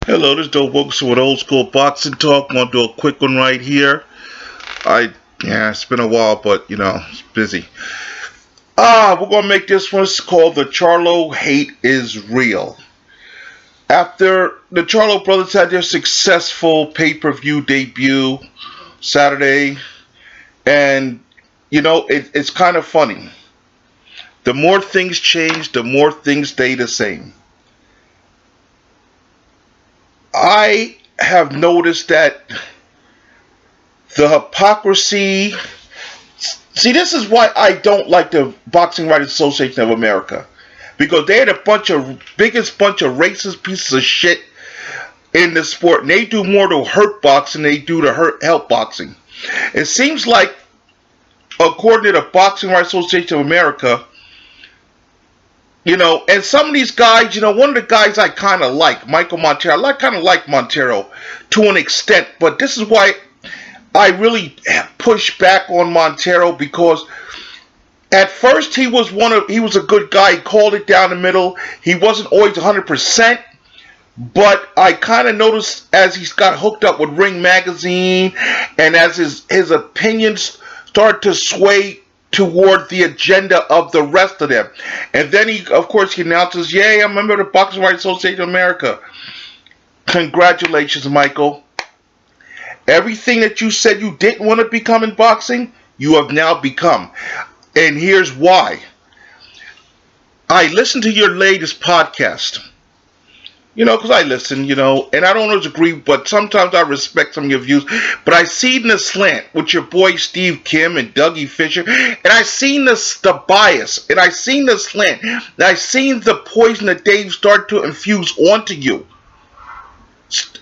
Hello, this is Dope Books with Old School Boxing Talk. I'm gonna do a quick one right here. It's been a while, but it's busy. We're gonna make this one. It's called "The Charlo Hate Is Real." After the Charlo brothers had their successful pay-per-view debut Saturday, and it's kind of funny. The more things change, the more things stay the same. I have noticed that the hypocrisy. See, this is why I don't like the Boxing Writers Association of America, because they're the biggest bunch of racist pieces of shit in the sport, and they do more to hurt boxing than they do to help boxing. It seems like, according to the Boxing Writers Association of America, and some of these guys, one of the guys I kind of like, Michael Montero, I kind of like Montero to an extent, but this is why I really push back on Montero, because at first he was a good guy. He called it down the middle. He wasn't always 100%, but I kind of noticed as he's got hooked up with Ring Magazine and as his opinions start to sway toward the agenda of the rest of them. And then he announces, "Yay, I'm a member of the Boxing Writers Association of America." Congratulations, Michael. Everything that you said you didn't want to become in boxing, you have now become. And here's why. I listened to your latest podcast. Because I listen, and I don't always agree, but sometimes I respect some of your views. But I seen the slant with your boy Steve Kim and Dougie Fisher, and I seen the bias, and I seen the slant, and I seen the poison that Dave started to infuse onto you.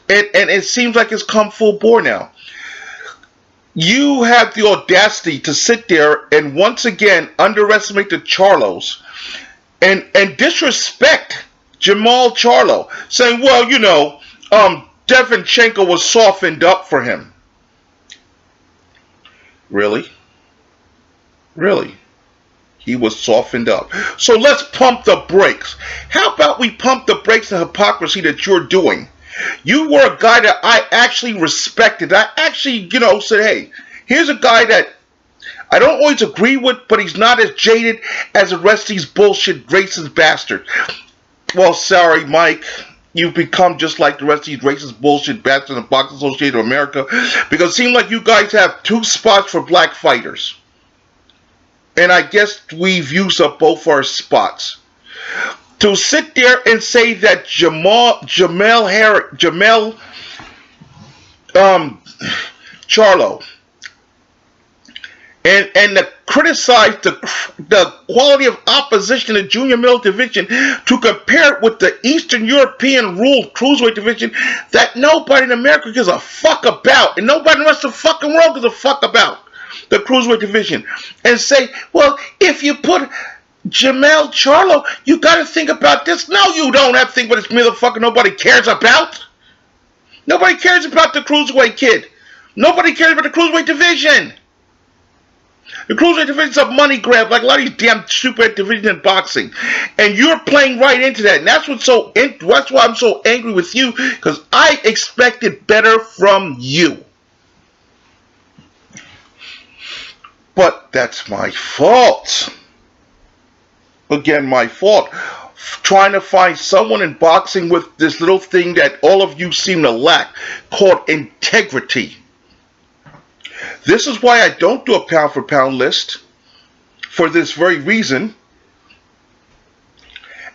And it seems like it's come full bore now. You have the audacity to sit there and once again underestimate the Charlos and disrespect Jamal Charlo, saying, well, Devonchenko was softened up for him. Really? Really? He was softened up. So let's pump the brakes. How about we pump the brakes on the hypocrisy that you're doing? You were a guy that I actually respected. I actually, said, hey, here's a guy that I don't always agree with, but he's not as jaded as the rest of these bullshit racist bastards. Well, sorry, Mike. You've become just like the rest of these racist bullshit bastards in the Boxing Association of America, because it seems like you guys have two spots for black fighters. And I guess we've used up both our spots. To sit there and say that Jamel Charlo and to criticize the quality of opposition in the junior middle division, to compare it with the Eastern European ruled cruiserweight division that nobody in America gives a fuck about, and nobody in the rest of the fucking world gives a fuck about, the cruiserweight division, and say, well, if you put Jamel Charlo, you gotta think about this. No, you don't have to think about this motherfucker nobody cares about. Nobody cares about the cruiserweight kid. Nobody cares about the cruiserweight division. The cruiserweight division is a money grab, like a lot of these damn stupid divisions in boxing. And you're playing right into that. And that's why I'm so angry with you, because I expected better from you. But that's my fault. Again, my fault. Trying to find someone in boxing with this little thing that all of you seem to lack, called integrity. This is why I don't do a pound for pound list, for this very reason.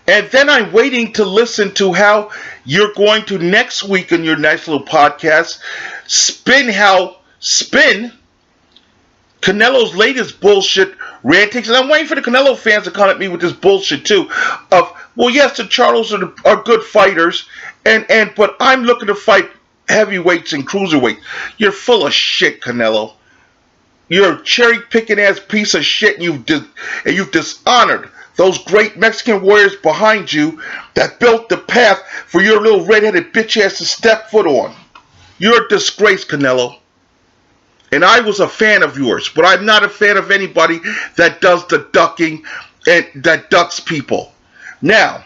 And then I'm waiting to listen to how you're going to next week in your nice little podcast spin Canelo's latest bullshit rantings, and I'm waiting for the Canelo fans to come at me with this bullshit too. Of, well, yes, the Charlos are good fighters, but I'm looking to fight heavyweights and cruiserweights. You're full of shit, Canelo. You're a cherry picking ass piece of shit, and you've dishonored those great Mexican warriors behind you that built the path for your little redheaded bitch ass to step foot on. You're a disgrace, Canelo. And I was a fan of yours, but I'm not a fan of anybody that does the ducking and that ducks people. Now,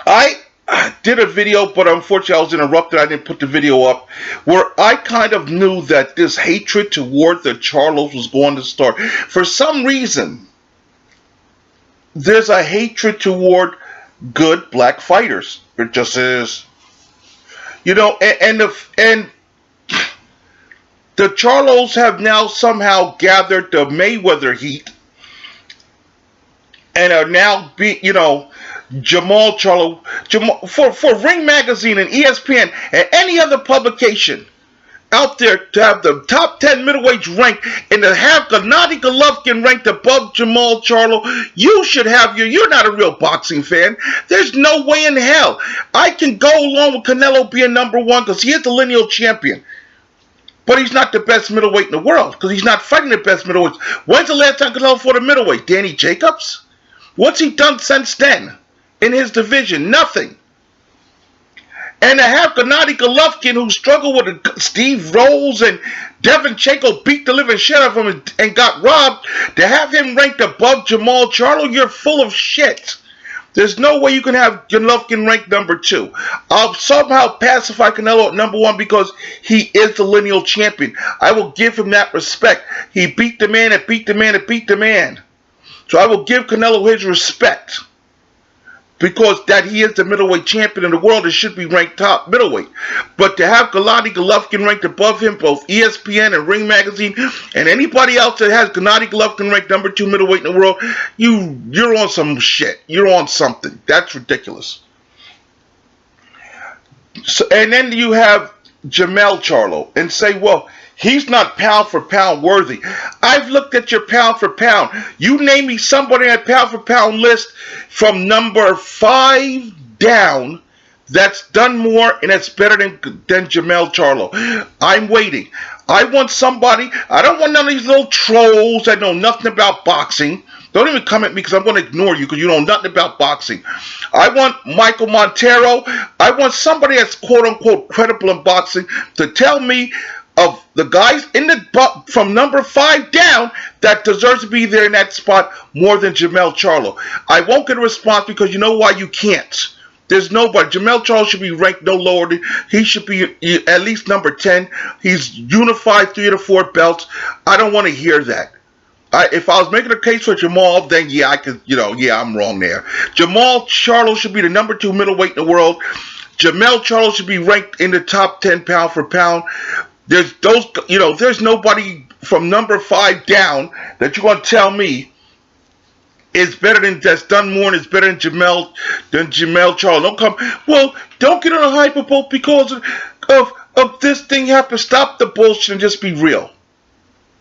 I did a video, but unfortunately I was interrupted. I didn't put the video up, where I kind of knew that this hatred toward the Charlos was going to start. For some reason, there's a hatred toward good black fighters. It just is. And the Charlos have now somehow gathered the Mayweather heat and are now Jamal Charlo for Ring Magazine and ESPN and any other publication out there to have the top 10 middleweights ranked and to have Gennady Golovkin ranked above Jamal Charlo. You're not a real boxing fan. There's no way in hell I can go along with Canelo being number one because he is the lineal champion. But he's not the best middleweight in the world because he's not fighting the best middleweights. When's the last time Canelo fought a middleweight? Danny Jacobs? What's he done since then in his division? Nothing. And to have Gennady Golovkin, who struggled with Steve Rolls and Devonchenko beat the living shit out of him and got robbed, to have him ranked above Jamal Charlo, you're full of shit. There's no way you can have Golovkin ranked number 2. I'll somehow pacify Canelo at number 1 because he is the lineal champion. I will give him that respect. He beat the man and beat the man and beat the man. So I will give Canelo his respect. Because that he is the middleweight champion in the world, it should be ranked top middleweight. But to have Gennady Golovkin ranked above him, both ESPN and Ring Magazine, and anybody else that has Gennady Golovkin ranked number 2 middleweight in the world, you're on some shit. You're on something. That's ridiculous. So, and then you have Jamel Charlo and say, well, he's not pound for pound worthy. I've looked at your pound for pound. You name me somebody on a pound for pound list from number 5 down that's done more and that's better than Jamel Charlo. I'm waiting. I want somebody. I don't want none of these little trolls that know nothing about boxing. Don't even come at me because I'm going to ignore you because you know nothing about boxing. I want Michael Montero. I want somebody that's quote-unquote credible in boxing to tell me of the guys from number 5 down that deserves to be there in that spot more than Jamel Charlo. I won't get a response because you know why you can't. There's nobody. Jamel Charlo should be ranked no lower than, he should be at least number 10. He's unified 3 of the 4 belts. I don't want to hear that. If I was making a case for Jamal, then yeah, I could, I'm wrong there. Jamal Charlo should be the number 2 middleweight in the world. Jamel Charlo should be ranked in the top 10 pound for pound. There's nobody from number 5 down that you're going to tell me is better than, that's done more and is better than Jamel Charlo. Don't get on a hyperboat because of this thing. You have to stop the bullshit and just be real.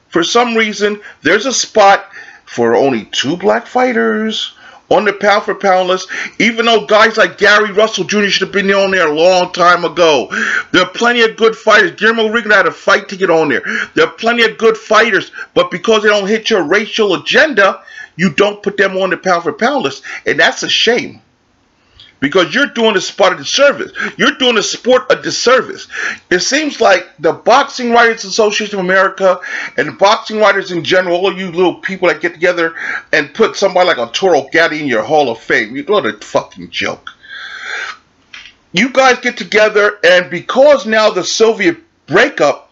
For some reason, there's a spot for only 2 black fighters on the pound for pound list, even though guys like Gary Russell Jr. should have been on there a long time ago. There are plenty of good fighters. Guillermo Rigon had a fight to get on there. There are plenty of good fighters, but because they don't hit your racial agenda, you don't put them on the pound for pound list. And that's a shame. Because you're doing the sport a disservice. You're doing the sport a disservice. It seems like the Boxing Writers Association of America and the boxing writers in general, all of you little people that get together and put somebody like a Toro Gatti in your Hall of Fame, you're doing a fucking joke. You guys get together, and because now the Soviet breakup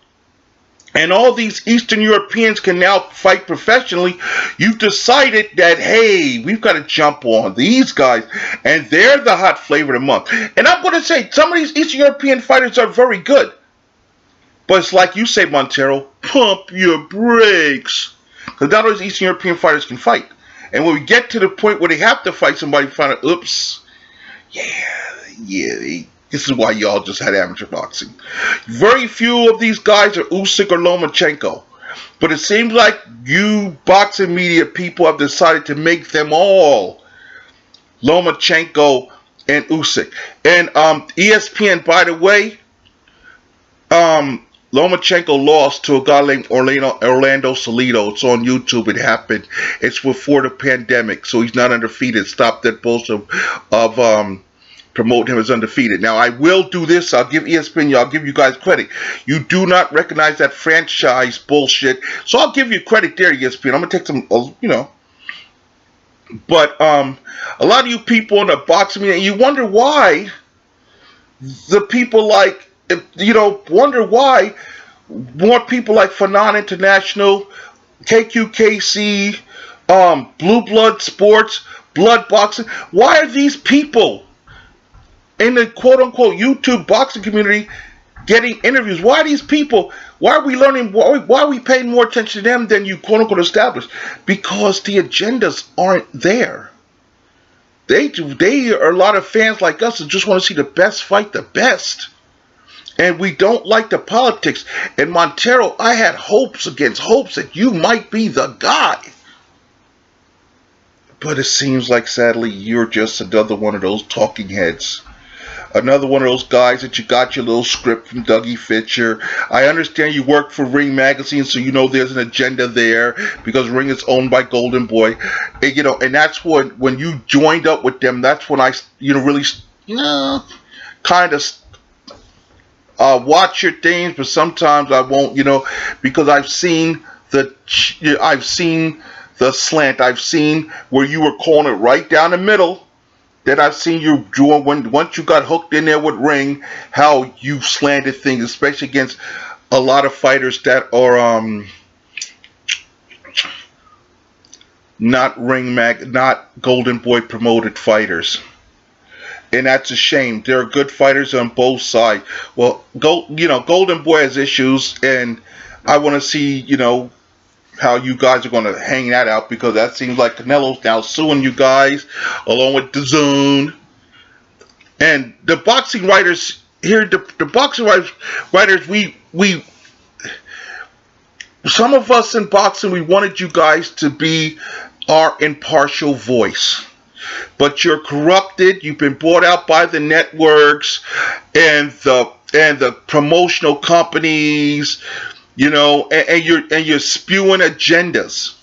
and all these Eastern Europeans can now fight professionally, you've decided that, hey, we've got to jump on these guys, and they're the hot flavor of the month. And I'm going to say, some of these Eastern European fighters are very good. But it's like you say, Montero, pump your brakes. Because not all these Eastern European fighters can fight. And when we get to the point where they have to fight somebody, find out, oops, this is why y'all just had amateur boxing. Very few of these guys are Usyk or Lomachenko. But it seems like you boxing media people have decided to make them all Lomachenko and Usyk. And ESPN, by the way, Lomachenko lost to a guy named Orlando Salido. It's on YouTube. It happened. It's before the pandemic, so he's not undefeated. Stop that bullshit of promote him as undefeated. Now, I will do this. I'll give ESPN, I'll give you guys credit. You do not recognize that franchise bullshit. So I'll give you credit there, ESPN. I'm going to take some, But a lot of you people in the boxing media, you wonder why the people like, wonder why more people like Fanon International, KQKC, Blue Blood Sports, Blood Boxing. Why are these people in the quote unquote YouTube boxing community getting interviews? Why are these people? Why are we learning? Why are we paying more attention to them than you quote unquote established? Because the agendas aren't there. They are a lot of fans like us that just want to see the best fight the best. And we don't like the politics. And Montero, I had hopes against hopes that you might be the guy. But it seems like, sadly, you're just another one of those talking heads. Another one of those guys that you got your little script from Dougie Fisher. I understand you work for Ring Magazine, so you know there's an agenda there because Ring is owned by Golden Boy. And that's when you joined up with them. That's when I, really, kind of watch your things, but sometimes I won't, because I've seen the slant. I've seen where you were calling it right down the middle. That I've seen you doing once you got hooked in there with Ring, how you slanted things, especially against a lot of fighters that are not Golden Boy promoted fighters. And that's a shame. There are good fighters on both sides. Well, Golden Boy has issues, and I want to see, how you guys are going to hang that out, because that seems like Canelo's now suing you guys, along with the Zone. And the boxing writers here, the boxing writers, we some of us in boxing, we wanted you guys to be our impartial voice. But you're corrupted. You've been bought out by the networks and the promotional companies, and you're spewing agendas.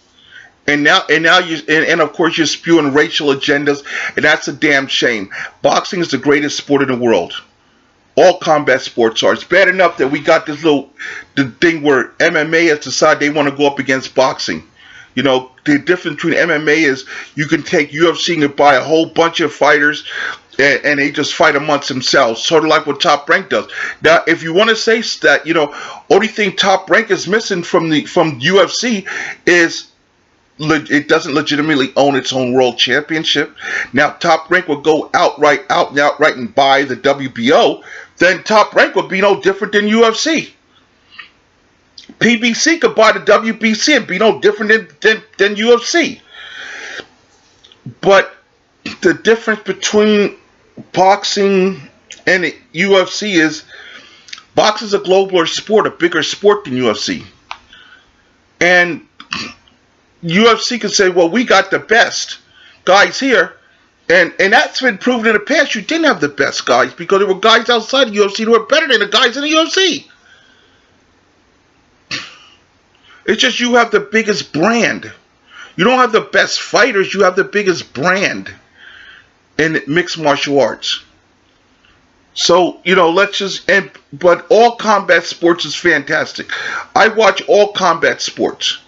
And now and of course you're spewing racial agendas, and that's a damn shame. Boxing is the greatest sport in the world. All combat sports are. It's bad enough that we got the thing where MMA has decided they want to go up against boxing. The difference between MMA is you can take UFC and buy a whole bunch of fighters, and they just fight amongst themselves, sort of like what Top Rank does. Now, if you want to say that, only thing Top Rank is missing from UFC is it doesn't legitimately own its own world championship. Now, Top Rank would go outright and buy the WBO, then Top Rank would be no different than UFC. PBC could buy the WBC and be no different than UFC. But the difference between boxing and the UFC is boxing is a globaler sport, a bigger sport than UFC. And UFC can say, well, we got the best guys here. And that's been proven in the past. You didn't have the best guys because there were guys outside the UFC who were better than the guys in the UFC. It's just you have the biggest brand. You don't have the best fighters. You have the biggest brand in mixed martial arts. So, but all combat sports is fantastic. I watch all combat sports.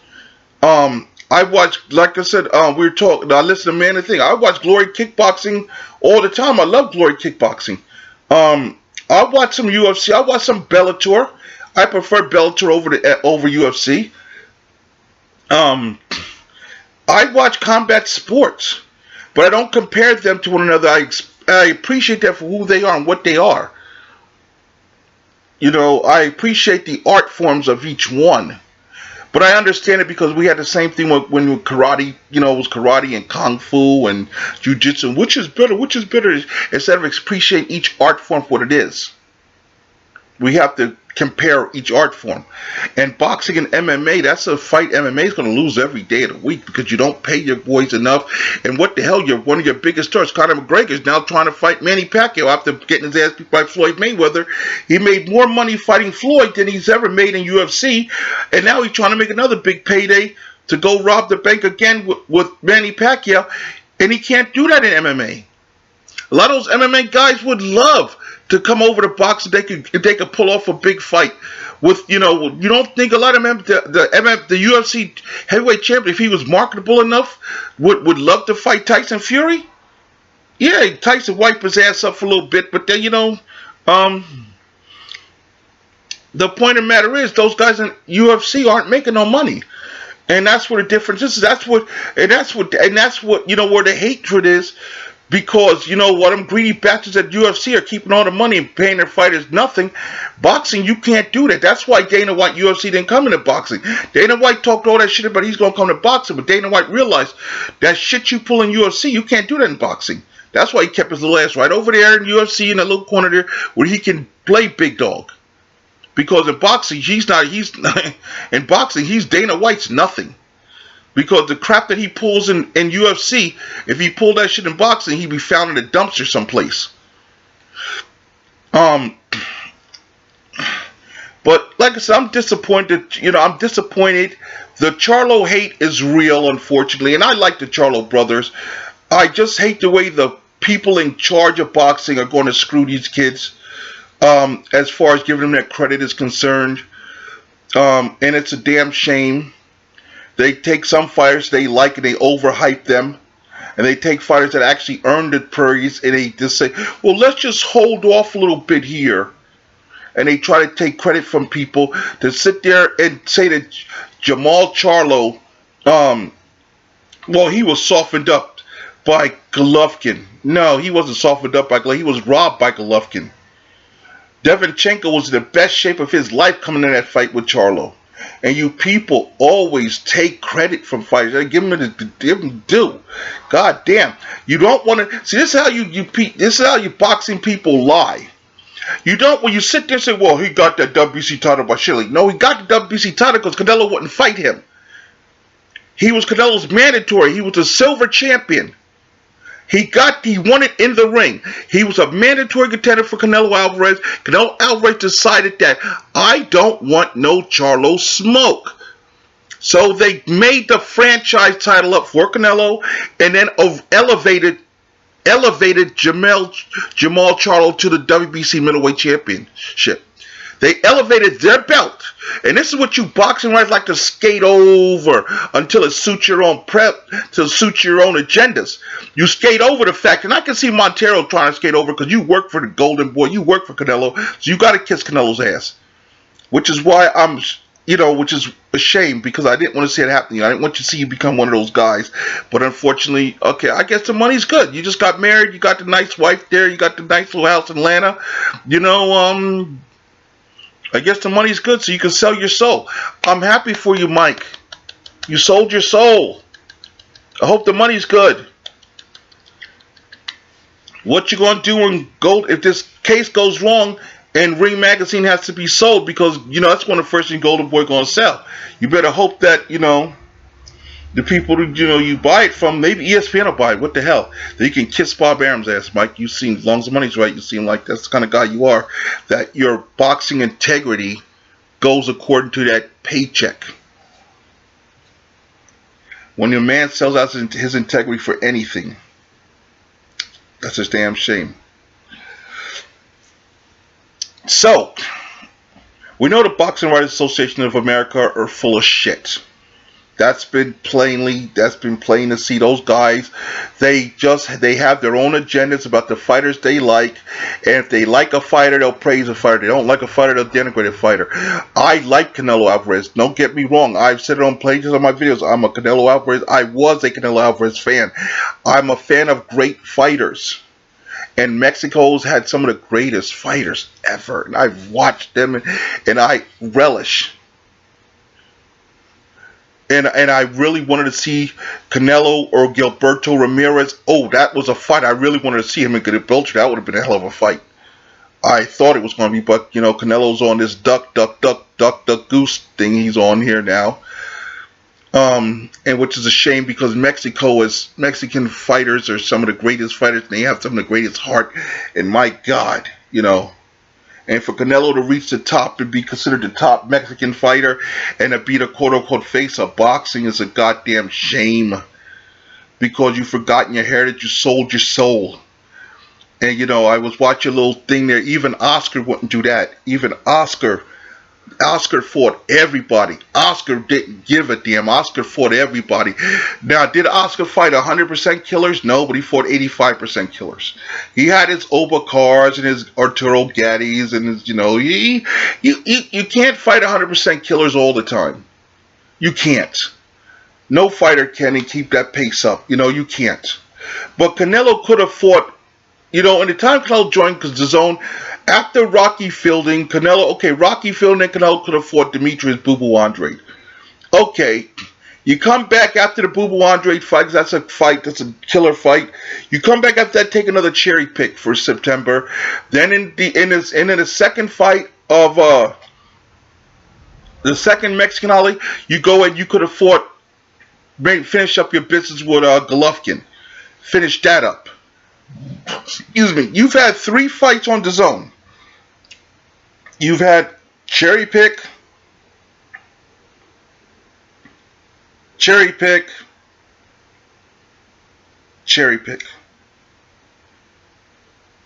I watch, like I said, I listen to Man and Thing. I watch Glory Kickboxing all the time. I love Glory Kickboxing. I watch some UFC. I watch some Bellator. I prefer Bellator over UFC. I watch combat sports, but I don't compare them to one another. I appreciate them for who they are and what they are. I appreciate the art forms of each one. But I understand it because we had the same thing when karate, it was karate and kung fu and jiu-jitsu. Which is better? Instead of appreciating each art form for what it is, we have to compare each art form. And boxing and MMA, that's a fight MMA is going to lose every day of the week because you don't pay your boys enough. And what the hell, one of your biggest stars, Conor McGregor, is now trying to fight Manny Pacquiao after getting his ass beat by Floyd Mayweather. He made more money fighting Floyd than he's ever made in UFC. And now he's trying to make another big payday to go rob the bank again with Manny Pacquiao. And he can't do that in MMA. A lot of those MMA guys would love to come over to boxing. They could pull off a big fight with, you don't think a lot of them, the UFC heavyweight champion, if he was marketable enough, would love to fight Tyson Fury? Yeah, Tyson wiped his ass up for a little bit, but then, Um, the point of the matter is, those guys in UFC aren't making no money. And that's where the difference is. That's what where the hatred is, because what them greedy bastards at UFC are keeping all the money and paying their fighters nothing. Boxing, you can't do that. That's why Dana White UFC didn't come into boxing. Dana White talked all that shit about he's gonna come to boxing, but Dana White realized that shit you pull in UFC, you can't do that in boxing. That's why he kept his little ass right over there in UFC in that little corner there where he can play big dog. Because in boxing, in boxing, he's Dana White's nothing. Because the crap that he pulls in UFC, if he pulled that shit in boxing, he'd be found in a dumpster someplace. But like I said, I'm disappointed. I'm disappointed. The Charlo hate is real, unfortunately, and I like the Charlo brothers. I just hate the way the people in charge of boxing are going to screw these kids. As far as giving them that credit is concerned. And it's a damn shame. They take some fighters they like and they overhype them. And they take fighters that actually earned the praise and they just say, well, let's just hold off a little bit here. And they try to take credit from people to sit there and say that Jamal Charlo, he was softened up by Golovkin. No, he wasn't softened up by Golovkin. He was robbed by Golovkin. Devinchenko was in the best shape of his life coming in that fight with Charlo. And you people always take credit from fighters. I give them due. God damn. You don't want to see, this is how this is how you boxing people lie. You don't, when you sit there and say, well, he got that WBC title by Shirley. No, he got the WBC title because Canelo wouldn't fight him. He was Canelo's mandatory. He was a silver champion. He won it in the ring. He was a mandatory contender for Canelo Alvarez. Canelo Alvarez decided that I don't want no Charlo smoke. So they made the franchise title up for Canelo and then elevated Jamal Charlo to the WBC middleweight championship. They elevated their belt. And this is what you boxing writers like to skate over until it suits your own agendas. You skate over the fact, and I can see Montero trying to skate over because you work for the Golden Boy, you work for Canelo, so you got to kiss Canelo's ass. Which is why which is a shame because I didn't want to see it happening. I didn't want you to see you become one of those guys. But unfortunately, okay, I guess the money's good. You just got married, you got the nice wife there, you got the nice little house in Atlanta. I guess the money's good so you can sell your soul. I'm happy for you, Mike. You sold your soul. I hope the money's good. What you gonna do if this case goes wrong and Ring Magazine has to be sold because that's one of the first things Golden Boy gonna sell. You better hope that the people that you buy it from, maybe ESPN will buy it. What the hell? That you can kiss Bob Arum's ass, Mike. You seem, as long as the money's right, you seem like that's the kind of guy you are. That your boxing integrity goes according to that paycheck. When your man sells out his integrity for anything, that's a damn shame. So, we know the Boxing Writers Association of America are full of shit. That's been plain to see. Those guys, they have their own agendas about the fighters they like, and if they like a fighter, they'll praise a fighter. If they don't like a fighter, they'll denigrate a fighter. I like Canelo Alvarez. Don't get me wrong. I've said it on pages of my videos. I was a Canelo Alvarez fan. I'm a fan of great fighters. And Mexico's had some of the greatest fighters ever. And I've watched them and I relish. And I really wanted to see Canelo or Gilberto Ramirez. Oh, that was a fight. I really wanted to see him and Gilberto. That would have been a hell of a fight. I thought it was going to be, but Canelo's on this duck, goose thing he's on here now. And which is a shame because Mexican fighters are some of the greatest fighters and they have some of the greatest heart. And my God, and for Canelo to reach the top, to be considered the top Mexican fighter, and to be the quote-unquote face of boxing is a goddamn shame. Because you've forgotten your heritage, you sold your soul. And I was watching a little thing there, even Oscar wouldn't do that. Even Oscar Oscar fought everybody. Oscar didn't give a damn. Oscar fought everybody. Now, did Oscar fight 100% killers? No, but he fought 85% killers. He had his Obacars and his Arturo Gattys and his, you can't fight 100% killers all the time. You can't. No fighter can and keep that pace up. You can't. But Canelo could have fought, in the time Canelo joined the zone, after Rocky Fielding, Rocky Fielding and Canelo could have fought Demetrius Boo Boo Andrade. Okay, you come back after the Boo Boo Andrade fight, because that's a fight, that's a killer fight. You come back after that, take another cherry pick for September. Then in the second fight of the second Mexican Ali, you go and you could have fought, finish up your business with Golovkin. Finish that up. Excuse me. You've had 3 fights on the zone. You've had cherry pick.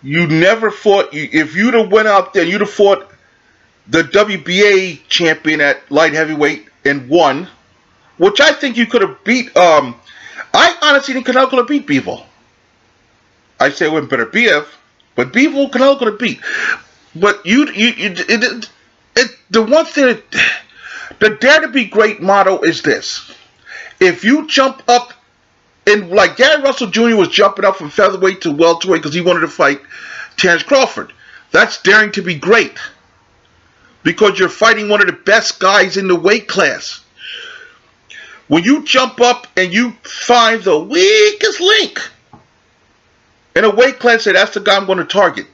You never fought. If you'd have went out there, you'd have fought the WBA champion at light heavyweight and won, which I think you could have beat. I honestly think Canelo could have beat Bivol. I say it wouldn't better BF, but Bivol Canelo could have beat. But the one thing, the Dare to Be Great motto is this: if you jump up, and like Gary Russell Jr. was jumping up from featherweight to welterweight because he wanted to fight Terence Crawford, that's daring to be great, because you're fighting one of the best guys in the weight class. When you jump up and you find the weakest link in a weight class, say that's the guy I'm going to target,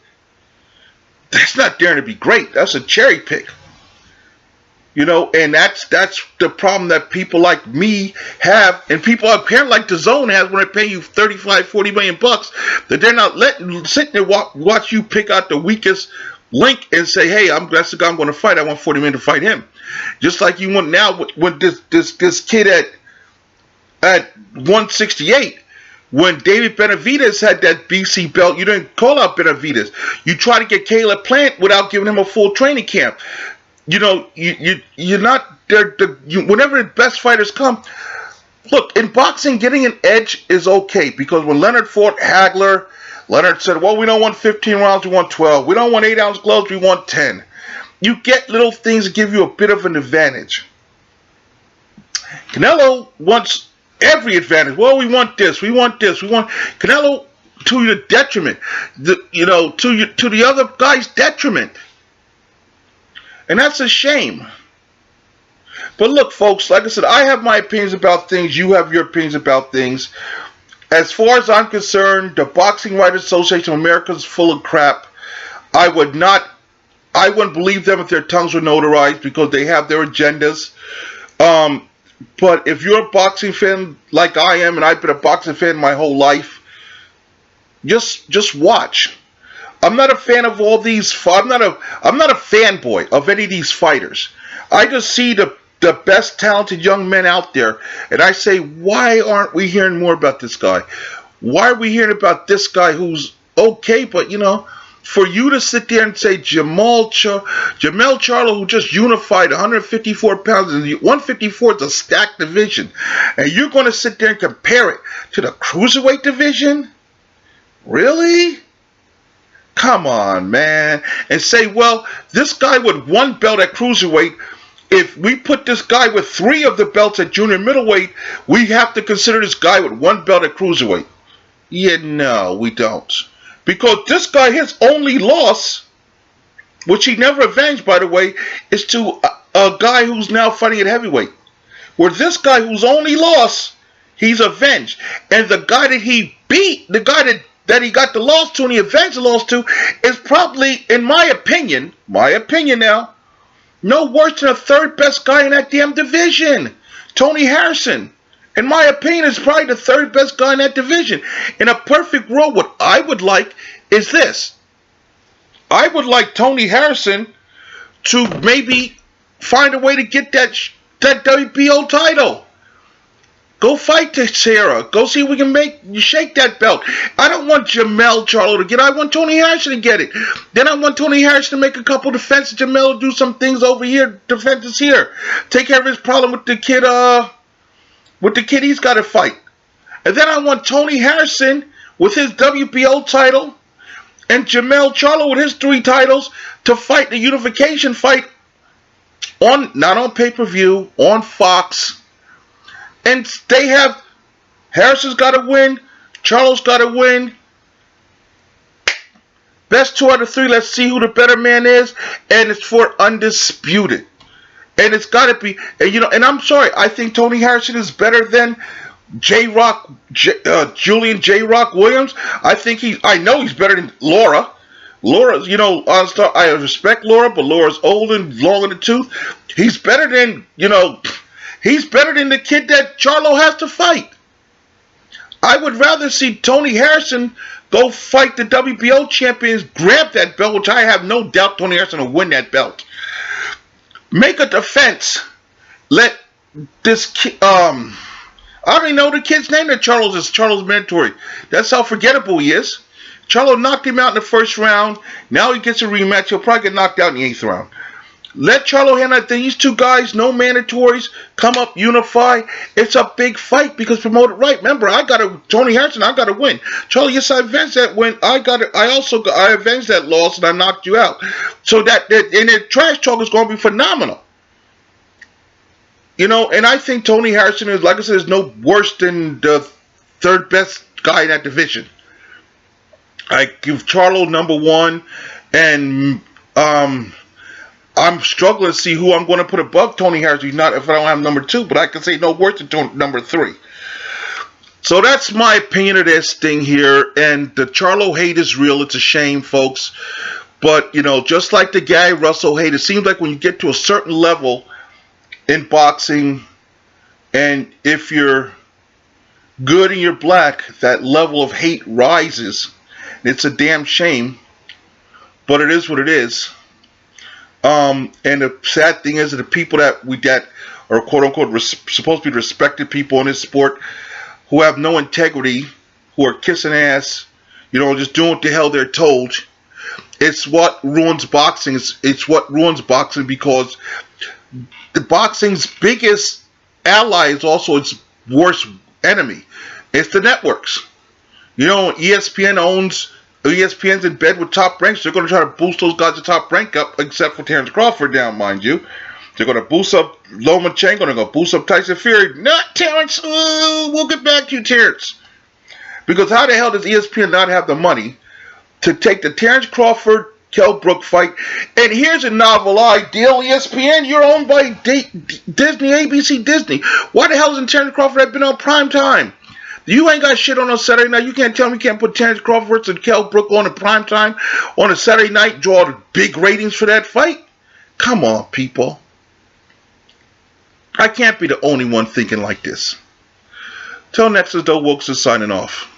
that's not daring to be great. That's a cherry pick. And that's the problem that people like me have, and people apparently like the Zone has when they pay you $35-40 million bucks, that they're not sitting there watch you pick out the weakest link and say, hey, that's the guy I'm going to fight. I want $40 million to fight him. Just like you want now with this kid at 168. When David Benavidez had that BC belt, you didn't call out Benavidez. You try to get Caleb Plant without giving him a full training camp. You're not there. Whenever the best fighters come, look, in boxing, getting an edge is okay, because when Leonard fought Hagler, Leonard said, well, we don't want 15 rounds, we want 12. We don't want 8-ounce gloves, we want 10. You get little things that give you a bit of an advantage. Canelo wants every advantage. Well, we want this, we want Canelo to your detriment, to the other guy's detriment, and that's a shame. But look, folks, like I said, I have my opinions about things. You have your opinions about things. As far as I'm concerned, the Boxing Writers Association of America is full of crap. I wouldn't believe them if their tongues were notarized, because they have their agendas. But if you're a boxing fan like I am, and I've been a boxing fan my whole life, just watch. I'm not a fan of all these. I'm not a fanboy of any of these fighters. I just see the best talented young men out there, and I say, why aren't we hearing more about this guy? Why are we hearing about this guy who's okay, but for you to sit there and say Jamel Charlo, who just unified 154 pounds, and 154 is a stacked division, and you're going to sit there and compare it to the cruiserweight division? Really? Come on, man. And say, well, this guy with 1 belt at cruiserweight, if we put this guy with 3 of the belts at junior middleweight, we have to consider this guy with 1 belt at cruiserweight. Yeah, no, we don't. Because this guy, his only loss, which he never avenged, by the way, is to a guy who's now fighting at heavyweight. Where this guy whose only loss, he's avenged. And the guy that he beat, the guy that he got the loss to and he avenged the loss to, is probably, in my opinion now, no worse than the 3rd best guy in that damn division. Tony Harrison, in my opinion, is probably the 3rd best guy in that division. In a perfect world, what I would like is this. I would like Tony Harrison to maybe find a way to get that WBO title. Go fight Teixeira. Go see if we can shake that belt. I don't want Jamel Charlo to get it. I want Tony Harrison to get it. Then I want Tony Harrison to make a couple defenses. Jamel to do some things over here, defenses here. Take care of his problem with the kid. He's got to fight. And then I want Tony Harrison with his WBO title and Jamel Charlo with his 3 titles to fight the unification fight not on pay-per-view, on Fox. And they have Harrison's got to win, Charlo's got to win. Best 2 out of 3. Let's see who the better man is, and it's for undisputed. And it's got to be, and I'm sorry, I think Tony Harrison is better than Julian J. Rock Williams. I know he's better than Laura. Laura's, I respect Laura, but Laura's old and long in the tooth. He's better than the kid that Charlo has to fight. I would rather see Tony Harrison go fight the WBO champions, grab that belt, which I have no doubt Tony Harrison will win that belt. Make a defense. Let this kid, I don't even know the kid's name that Charlo's is. Charlo's mandatory. That's how forgettable he is. Charlo knocked him out in the first round. Now he gets a rematch. He'll probably get knocked out in the 8th round. Let Charlo handle these 2 guys, no mandatories, come up, unify. It's a big fight because promoted right. Remember, Tony Harrison, I got to win. Charlo, yes, I avenged that win. I avenged that loss and I knocked you out. So and the trash talk is going to be phenomenal. And I think Tony Harrison is, like I said, is no worse than the 3rd best guy in that division. I give Charlo number 1, and I'm struggling to see who I'm going to put above Tony Harrison. Not if I don't have number 2, but I can say no worse than number 3. So that's my opinion of this thing here. And the Charlo hate is real. It's a shame, folks. But just like the Gary Russell hate, it seems like when you get to a certain level in boxing, and if you're good and you're black, that level of hate rises. It's a damn shame, but it is what it is. And the sad thing is that the people that are quote unquote supposed to be respected people in this sport, who have no integrity, who are kissing ass, just doing what the hell they're told. It's what ruins boxing. It's what ruins boxing, because the boxing's biggest ally is also its worst enemy. It's the networks. ESPN's in bed with Top Ranks. They're going to try to boost those guys to Top Rank up, except for Terrence Crawford down, mind you. They're going to boost up Lomachenko. They're going to boost up Tyson Fury. Not Terrence. We'll get back to you, Terrence. Because how the hell does ESPN not have the money to take the Terrence Crawford Kell Brook fight? And here's a novel idea. ESPN, you're owned by Disney, ABC Disney. Why the hell hasn't Terrence Crawford have been on prime time? You ain't got shit on Saturday night. You can't tell me you can't put Terrence Crawford and Kell Brook on at prime time on a Saturday night, draw the big ratings for that fight? Come on, people. I can't be the only one thinking like this. Till next is Doe Wilkes is signing off.